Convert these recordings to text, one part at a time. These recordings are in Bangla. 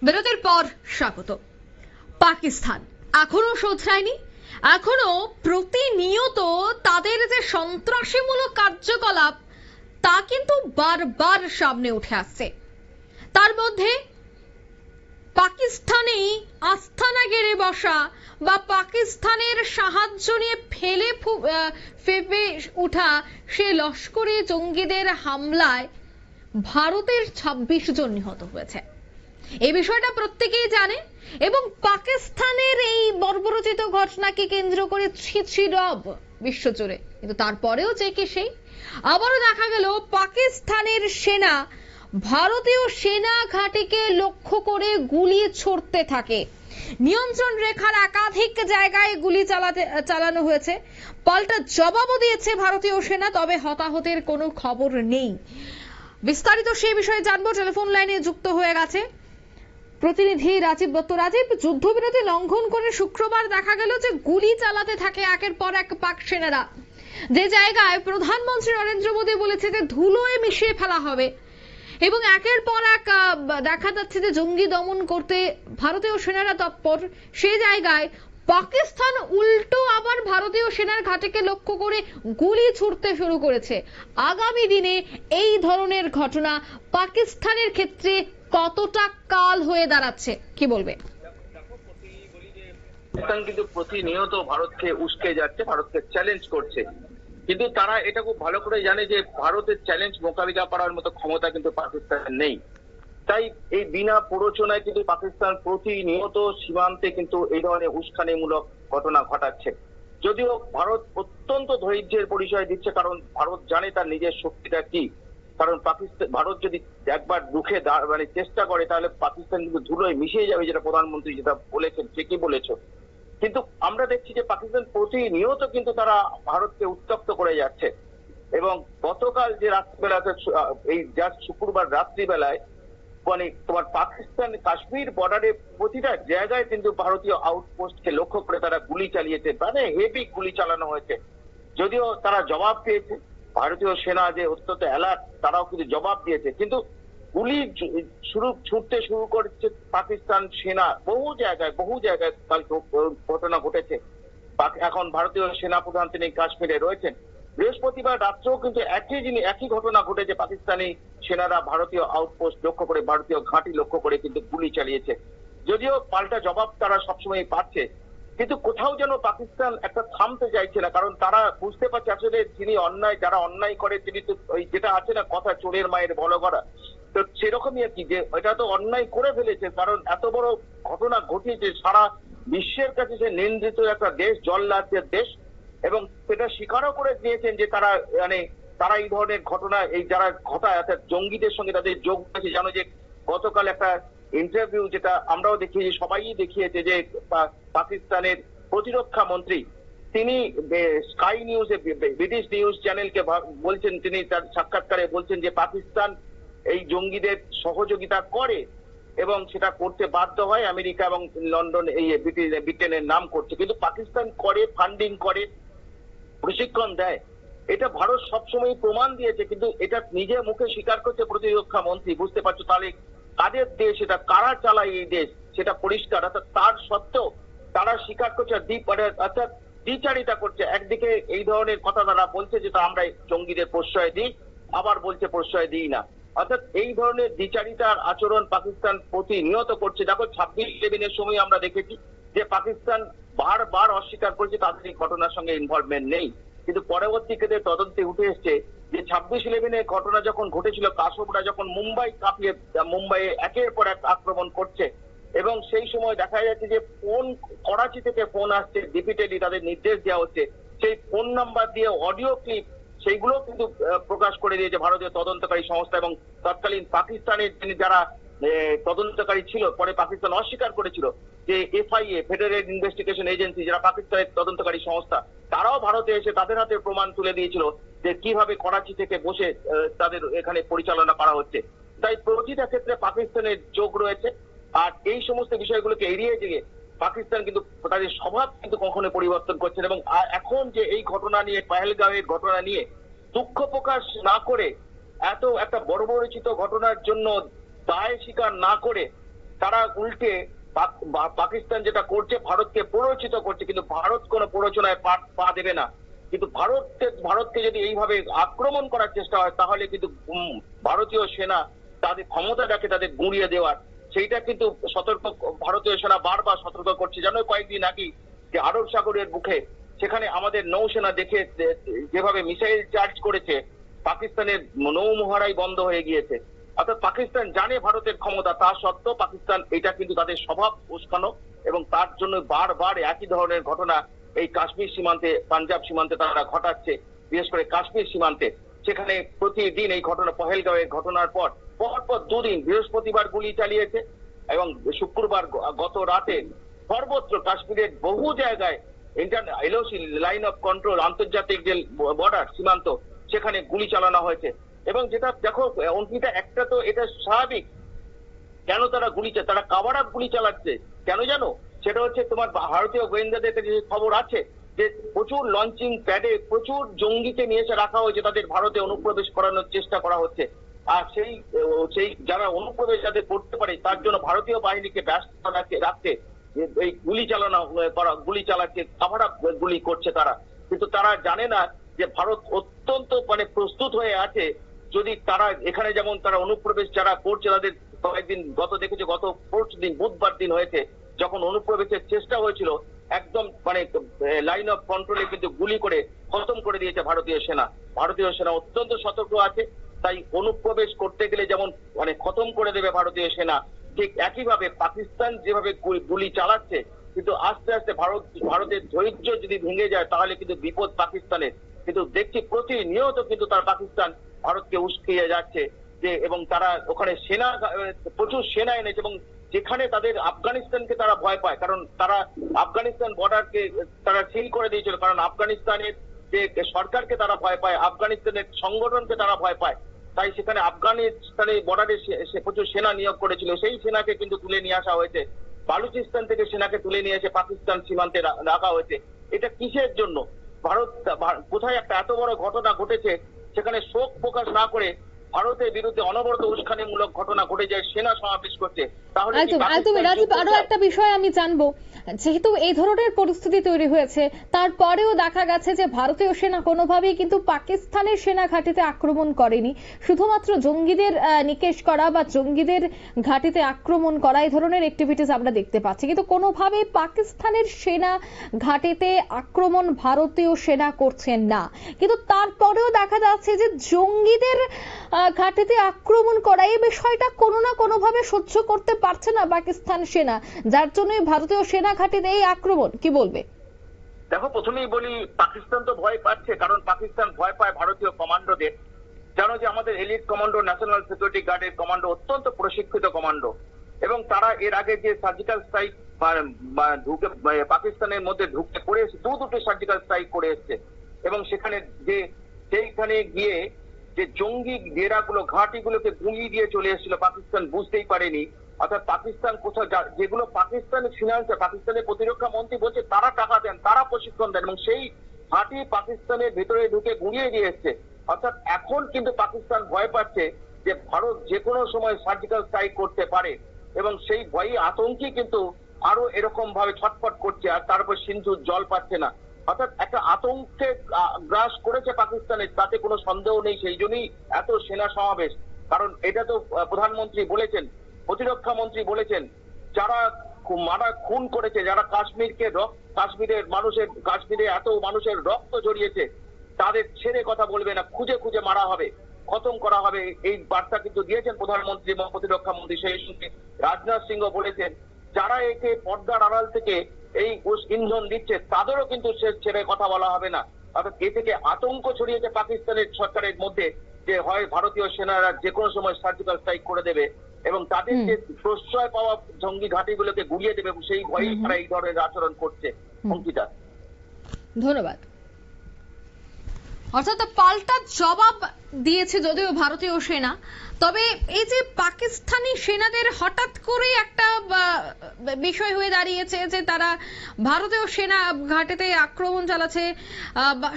বিরতির পর স্বাগত। পাকিস্তান এখনো শোধরায়নি, এখনো প্রতিনিয়ত তাদের যে সন্ত্রাসীমূলক কার্যকলাপ তা কিন্তু বারবার সামনে উঠে আসছে। তার মধ্যে পাকিস্তানেই আস্তানা গেড়ে বসা বা পাকিস্তানের সাহায্য নিয়ে ফেপে উঠা সে লস্করি জঙ্গিদের হামলায় ভারতের ২৬ জন নিহত হয়েছে। এই বিষয়টা প্রত্যেকেই জানে এবং পাকিস্তানের এই বর্বরোচিত ঘটনাকে কেন্দ্র করে ছিছিরব বিশ্বজুড়ে। কিন্তু তারপরেও যে কি সেই, আবারও দেখা গেল পাকিস্তানের সেনা ভারতীয় সেনা ঘাঁটিকে লক্ষ্য করে গুলি ছুড়তে থাকে। নিয়ন্ত্রণ রেখার একাধিক জায়গায় গুলি চালানো হয়েছে। পাল্টা জবাবও দিয়েছে ভারতীয় সেনা, তবে হতাহতের কোনো খবর নেই। বিস্তারিত সেই বিষয়ে জানবো, টেলিফোন লাইনে যুক্ত হয়ে গেছে প্রতিনিধি রাজীব দত্ত। রাজীব, যুদ্ধবিরতি লঙ্ঘন করে শুক্রবার দেখা গেল যে গুলি চালাতে থাকে একের পর এক পাক সেনারা, যে জায়গায় প্রধানমন্ত্রী নরেন্দ্র মোদী বলেছে যে ধুলোয় মিশিয়ে ফেলা হবে, এবং একের পর এক দেখা যাচ্ছে যে জঙ্গি দমন করতে ভারতীয় সেনারা তৎপর, সেই জায়গায় পাকিস্তান উল্টো আবার ভারতীয় সেনার ঘাঁটিকে লক্ষ্য করে গুলি ছুড়তে শুরু করেছে। আগামী দিনে এই ধরনের ঘটনা পাকিস্তানের ক্ষেত্রে কতটা কাল হয়ে দাঁড়াচ্ছে, কি বলবে? পাকিস্তান কিন্তু প্রতিনিয়ত ভারতকে উস্কে যাচ্ছে, ভারতকে চ্যালেঞ্জ করছে, কিন্তু তারা এটা খুব ভালো করে জানে যে ভারতের চ্যালেঞ্জ মোকাবিলা করার মতো ক্ষমতা কিন্তু পাকিস্তানের নেই। তাই এই বিনা প্ররোচনায় কিন্তু পাকিস্তান প্রতিনিয়ত সীমান্তে কিন্তু এই ধরনের উস্কানিমূলক ঘটনা ঘটাচ্ছে। যদিও ভারত অত্যন্ত ধৈর্যের পরিচয় দিচ্ছে, কারণ ভারত জানে তার নিজের শক্তিটা কি। কারণ ভারত যদি একবার রুখে চেষ্টা করে তাহলে পাকিস্তান কিন্তু ধুলোয় মিশিয়ে যাবে, যেটা প্রধানমন্ত্রী যেটা বলেছেন ঠিকই বলেছ। কিন্তু আমরা দেখছি যে পাকিস্তান প্রতিনিয়ত কিন্তু তারা ভারতকে উত্তপ্ত করে যাচ্ছে। এবং গতকাল যে রাত্রিবেলাতে এই জাস্ট শুক্রবার রাত্রিবেলায় তোমার পাকিস্তান কাশ্মীর বর্ডারে প্রতিটা জায়গায় কিন্তু ভারতীয় আউটপোস্টকে লক্ষ্য করে তারা গুলি চালিয়েছে, মানে হেভি গুলি চালানো হয়েছে। যদিও তারা জবাব পেয়েছে, ভারতীয় সেনা যে অত্যন্ত অ্যালার্ট, তারাও কিন্তু জবাব দিয়েছে, কিন্তু গুলি ছুটতে শুরু করেছে পাকিস্তান সেনা বহু জায়গায় কাল ঘটনা ঘটেছে। এখন ভারতীয় সেনা প্রধান তিনি কাশ্মীরে রয়েছেন। বৃহস্পতিবার রাত্রেও কিন্তু একই ঘটনা ঘটেছে, পাকিস্তানি সেনারা ভারতীয় আউটপোস্ট লক্ষ্য করে, ভারতীয় ঘাঁটি লক্ষ্য করে কিন্তু গুলি চালিয়েছে। যদিও পাল্টা জবাব তারা সবসময় পাচ্ছে, কিন্তু কোথাও যেন পাকিস্তান একটা থামতে চাইছে না, কারণ তারা বুঝতে পারছে আসলে যারা অন্যায় করে তিনি তো ওই যেটা আছে না কথা, চোরের মায়ের বলো করা, তো সেরকমই আর কি, যে এটা তো অন্যায় করে ফেলেছে, কারণ এত বড় ঘটনা ঘটিয়েছে, সারা বিশ্বের কাছে সে নিন্দিত একটা দেশ, জল্লাদের দেশ, এবং সেটা স্বীকারও করে দিয়েছেন যে তারা তারা এই ধরনের ঘটনা যারা ঘটায় অর্থাৎ জঙ্গিদের সঙ্গে তাদের যোগ আছে। জানো যে গতকাল একটা ইন্টারভিউ যেটা আমরাও দেখিয়েছি, সবাই দেখিয়েছে, যে পাকিস্তানের প্রতিরক্ষা মন্ত্রী তিনি স্কাই নিউজে, ব্রিটিশ নিউজ চ্যানেলকে বলছেন, তিনি তার সাক্ষাৎকারে বলছেন যে পাকিস্তান এই জঙ্গিদের সহযোগিতা করে এবং সেটা করতে বাধ্য হয় আমেরিকা এবং লন্ডন এই ব্রিটেনের নাম করছে, কিন্তু পাকিস্তান করে, ফান্ডিং করে, প্রশিক্ষণ দেয়। এটা ভারত সবসময় প্রমাণ দিয়েছে, কিন্তু এটা নিজে মুখে স্বীকার করছে প্রতিরক্ষা মন্ত্রী। বুঝতে পারছো তাহলে কাদের দেশ এটা, কারা চালায় এই দেশ, সেটা পরিষ্কার। অর্থাৎ তার সত্ত্বেও তারা স্বীকার করছে, অর্থাৎ দ্বিচারিতা করছে। একদিকে এই ধরনের কথা তারা বলছে যে আমরা জঙ্গিদের প্রশ্রয় দিই, আবার বলছে প্রশ্রয় দিই না। অর্থাৎ এই ধরনের দ্বিচারিতার আচরণ পাকিস্তান প্রতিনিয়ত করছে। দেখো 26/11 সময় আমরা দেখেছি যে পাকিস্তান বারবার অস্বীকার করেছে তাদের এই ঘটনার সঙ্গে ইনভলভমেন্ট নেই, কিন্তু পরবর্তীতে তদন্তে উঠে এসছে যে 26/11 ঘটনা যখন ঘটেছিল, কাসবরা যখন মুম্বাইয়ে একের পর এক আক্রমণ করছে, এবং সেই সময় দেখা যাচ্ছে যে করাচি থেকে ফোন আসছে, রিপিটেডলি তাদের নির্দেশ দেওয়া হচ্ছে, সেই ফোন নাম্বার দিয়ে অডিও ক্লিপ সেইগুলো কিন্তু প্রকাশ করে দিয়েছে ভারতীয় তদন্তকারী সংস্থা। এবং তৎকালীন পাকিস্তানের যারা তদন্তকারী ছিল, পরে পাকিস্তান অস্বীকার করেছিল যে FIA, ফেডারেল ইনভেস্টিগেশন এজেন্সি, যারা পাকিস্তানের তদন্তকারী সংস্থা, তারাও ভারতে এসে তাদের হাতে প্রমাণ তুলে দিয়েছিল যে কিভাবে করাচি থেকে বসে তাদের এখানে পরিচালনা করা হচ্ছে। তাই প্রতিটা ক্ষেত্রে পাকিস্তানের যোগ রয়েছে। আর এই সমস্ত বিষয়গুলোকে এড়িয়ে গিয়ে পাকিস্তান কিন্তু তাদের স্বভাব কিন্তু কখনো পরিবর্তন করছে না। এবং এখন যে এই ঘটনা নিয়ে, পহেলগাঁওয়ের ঘটনা নিয়ে দুঃখ প্রকাশ না করে, এত একটা বর্বরচিত ঘটনার জন্য দায় স্বীকার না করে তারা উল্টে পাকিস্তান যেটা করছে ভারতকে প্ররোচিত করছে, কিন্তু ভারত কোনো প্ররোচনায় পা দেবে না। কিন্তু ভারতকে যদি এইভাবে আক্রমণ করার চেষ্টা হয় তাহলে কিন্তু ভারতীয় সেনা তাদের ক্ষমতাটাকে তাদের গুঁড়িয়ে দেওয়ার সেইটা কিন্তু ভারতীয় সেনা বারবার সতর্ক করছে। জানো কয়েকদিন আগে যে আরব সাগরের বুকে সেখানে আমাদের নৌসেনা দেখে যেভাবে মিসাইল চার্জ করেছে, পাকিস্তানের নৌমহারাই বন্ধ হয়ে গিয়েছে। অর্থাৎ পাকিস্তান জানে ভারতের ক্ষমতা, তা সত্ত্বেও পাকিস্তান এটা কিন্তু তাদের স্বভাব উস্কানো, এবং তার জন্য বারবার একই ধরনের ঘটনা এই কাশ্মীর সীমান্তে, পাঞ্জাব সীমান্তে তারা ঘটাচ্ছে। বিশেষ করে কাশ্মীর সীমান্তে সেখানে প্রতিদিন এই ঘটনা, পহেলগাঁওয়ের ঘটনার পর দুদিন বৃহস্পতিবার গুলি চালিয়েছে এবং শুক্রবার গত রাতে সর্বত্র কাশ্মীরের বহু জায়গায় এলওসি লাইন অফ কন্ট্রোল, আন্তর্জাতিক যে বর্ডার সীমান্ত, সেখানে গুলি চালানো হয়েছে। এবং যেটা দেখো অঙ্কিতা, একটা তো এটা স্বাভাবিক, কেন তারা তারা কাভার আপ গুলি চালাচ্ছে কেন জানো? সেটা হচ্ছে তোমার ভারতীয় গোয়েন্দাদের কাছে যে খবর আছে যে প্রচুর লঞ্চিং প্যাডে প্রচুর জঙ্গিকে নিয়ে এসে রাখা হয়েছে, তাদের ভারতে অনুপ্রবেশ করানোর চেষ্টা করা হচ্ছে। আর সেই যারা অনুপ্রবেশ যাদের করতে পারে তার জন্য ভারতীয় বাহিনীকে ব্যস্ত রাখতে এই গুলি চালাচ্ছে, কাভার আপ গুলি করছে তারা। কিন্তু তারা জানে না যে ভারত অত্যন্ত প্রস্তুত হয়ে আছে। যদি তারা এখানে যেমন তারা অনুপ্রবেশ যারা করছে তাদের কয়েকদিন দেখেছে, গত দিন বুধবার দিন হয়েছে যখন অনুপ্রবেশের চেষ্টা হয়েছিল, একদম লাইন অফ কন্ট্রোলে কিন্তু গুলি করে খতম করে দিয়েছে ভারতীয় সেনা। ভারতীয় সেনা অত্যন্ত সতর্ক আছে, তাই অনুপ্রবেশ করতে গেলে যেমন খতম করে দেবে ভারতীয় সেনা, ঠিক একইভাবে পাকিস্তান যেভাবে গুলি চালাচ্ছে, কিন্তু আস্তে আস্তে ভারতের ধৈর্য যদি ভেঙে যায় তাহলে কিন্তু বিপদ পাকিস্তানের। কিন্তু দেখছি প্রতিনিয়ত কিন্তু পাকিস্তান ভারতকে উস্কিয়ে যাচ্ছে যে, এবং তারা ওখানে প্রচুর সেনা এনেছে, এবং যেখানে তাদের আফগানিস্তানকে তারা ভয় পায়, কারণ তারা আফগানিস্তান বর্ডারকে তারা সিল করে দিয়েছিল, কারণ আফগানিস্তানের যে সরকারকে তারা ভয় পায়, আফগানিস্তানের সংগঠনকে তারা ভয় পায়। তাই সেখানে আফগানিস্তানের বর্ডারে প্রচুর সেনা নিয়োগ করেছিল, সেই সেনাকে কিন্তু তুলে নিয়ে আসা হয়েছে। বালুচিস্তান থেকে সেনাকে তুলে নিয়ে এসে পাকিস্তান সীমান্তে রাখা হয়েছে। এটা কিসের জন্য? কোথায় একটা এত বড় ঘটনা ঘটেছে সেখানে শোক প্রকাশ না করে ভারতের বিরুদ্ধে অনবরত উস্কানিমূলক ঘটনা ঘটে যায়, সেনা সমাবেশ করছে। তাহলে রাজীব, আরো একটা বিষয় আমি জানবো, যেহেতু এই ধরনের পরিস্থিতি তৈরি হয়েছে তারপরেও দেখা গেছে যে ভারতীয় সেনা কোনোভাবেই কিন্তু পাকিস্তানের সেনা ঘাঁটিতে আক্রমণ করেনি, শুধুমাত্র জঙ্গিদের নিকেশ করা বা জঙ্গিদের ঘাঁটিতে আক্রমণ করা এই ধরনের অ্যাক্টিভিটিস আমরা দেখতে পাচ্ছি, কিন্তু কোনোভাবেই পাকিস্তানের সেনা ঘাঁটিতে আক্রমণ ভারতীয় সেনা করছেন না। কিন্তু তারপরেও দেখা যাচ্ছে যে জঙ্গিদের ঘাঁটিতে আক্রমণ করা, এই বিষয়টা কোনো না কোনোভাবে সহ্য করতে পারছে না পাকিস্তান সেনা, যার জন্যই ভারতীয় সেনা ঘাঁটিতে এই আক্রমণ। কি বলবে? দেখো, প্রথমেই বলি পাকিস্তান তো ভয় পাচ্ছে, কারণ পাকিস্তান ভয় পায় ভারতীয় কমান্ডোদের। জানো যে আমাদের এলিট কমান্ডো, ন্যাশনাল সিকিউরিটি গার্ডের কমান্ডো অত্যন্ত প্রশিক্ষিত কমান্ডো, এবং তারা এর আগে যে সার্জিক্যাল স্ট্রাইক ঢুকে পাকিস্তানের মধ্যে ঢুকে করে এসেছে, দুটো সার্জিক্যাল স্ট্রাইক করে এসছে, এবং সেইখানে গিয়ে যে জঙ্গি ডেরাগুলো, ঘাঁটিগুলোকে গুঁড়িয়ে দিয়ে চলে এসেছিল, পাকিস্তান বুঝতেই পারেনি। অর্থাৎ পাকিস্তান কোথাও যেগুলো পাকিস্তানের ফিনান্সে, পাকিস্তানের প্রতিরক্ষা মন্ত্রী বলছে তারা টাকা দেন, তারা প্রশিক্ষণ দেন, এবং সেই ঘাঁটি পাকিস্তানের ভেতরে ঢুকে গুঁড়িয়ে দিয়ে এসছে। অর্থাৎ এখন কিন্তু পাকিস্তান ভয় পাচ্ছে যে ভারত যে কোনো সময় সার্জিক্যাল স্ট্রাইক করতে পারে, এবং সেই ভয়ে আতঙ্কে কিন্তু আরো এরকম ভাবে ছটফট করছে, আর তারপর সিন্ধু জল পাচ্ছে না। অর্থাৎ একটা আতঙ্কে গ্রাস করেছে পাকিস্তানের, তাতে কোনো সন্দেহ নেই। সেই জন্যই এত সেনা সমাবেশ, কারণ এটা তো প্রধানমন্ত্রী বলেছেন, প্রতিরক্ষা মন্ত্রী বলেছেন, যারা খুন করেছে, যারা কাশ্মীরে এত মানুষের রক্ত জড়িয়েছে, তাদের ছেড়ে কথা বলবে না, খুঁজে খুঁজে মারা হবে, খতম করা হবে, এই বার্তা কিন্তু দিয়েছেন প্রধানমন্ত্রী এবং প্রতিরক্ষা মন্ত্রী। সেই সঙ্গে রাজনাথ সিংহ বলেছেন, যারা একে পর্দার আড়াল থেকে এই ইন্ধন দিচ্ছে তাদেরও কিন্তু ছেড়ে কথা বলা হবে না। অর্থাৎ এ থেকে আতঙ্ক ছড়িয়েছে পাকিস্তানের সরকারের মধ্যে যে হয় ভারতীয় সেনারা যে কোনো সময় সার্জিক্যাল স্ট্রাইক করে দেবে, এবং তাদের যে প্রশ্রয় পাওয়া জঙ্গি ঘাঁটিগুলোকে গুড়িয়ে দেবে, সেই ভয়েই তারা এই ধরনের আচরণ করছে। অঙ্কিতা, ধন্যবাদ। অর্থাৎ পাল্টা জবাব দিয়েছে যদিও ভারতীয় সেনা, তবে এই যে পাকিস্তানি সেনাদের হঠাৎ করে একটা বিষয় হয়ে দাঁড়িয়েছে যে তারা ভারতীয় সেনা ঘাঁটিতে আক্রমণ চালাচ্ছে,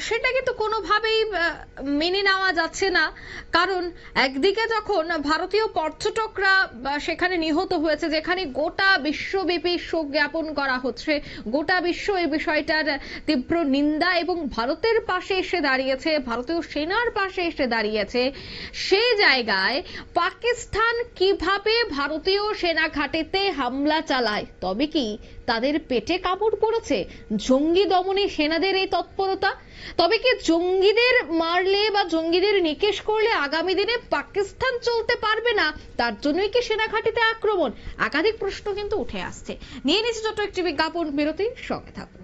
সেটা কিন্তু কোনোভাবেই মেনে নেওয়া যাচ্ছে না। কারণ একদিকে যখন ভারতীয় পর্যটকরা সেখানে নিহত হয়েছে, যেখানে গোটা বিশ্বব্যাপী শোক জ্ঞাপন করা হচ্ছে, গোটা বিশ্ব এই বিষয়টার তীব্র নিন্দা এবং ভারতের পাশে এসে দাঁড়িয়েছে, ভারতীয় সেনার পাশে এসে দাঁড়িয়েছে, সেই জায়গায় পাকিস্তান কিভাবে ভারতীয় সেনা ঘাঁটিতে হামলা চালায়? তবে কি তাদের পেটে কামড় পড়েছে জঙ্গি দমনে সেনাদের এই তৎপরতা? তবে কি জঙ্গিদের মারলে বা জঙ্গিদের নিকেশ করলে আগামী দিনে পাকিস্তান চলতে পারবে না? তার জন্যই কি সেনা ঘাঁটিতে আক্রমণ? একাধিক প্রশ্ন কিন্তু উঠে আসছে। নিয়ে নিচ্ছে ছোট্ট একটি বিজ্ঞাপন বিরতি, সঙ্গে থাকুন।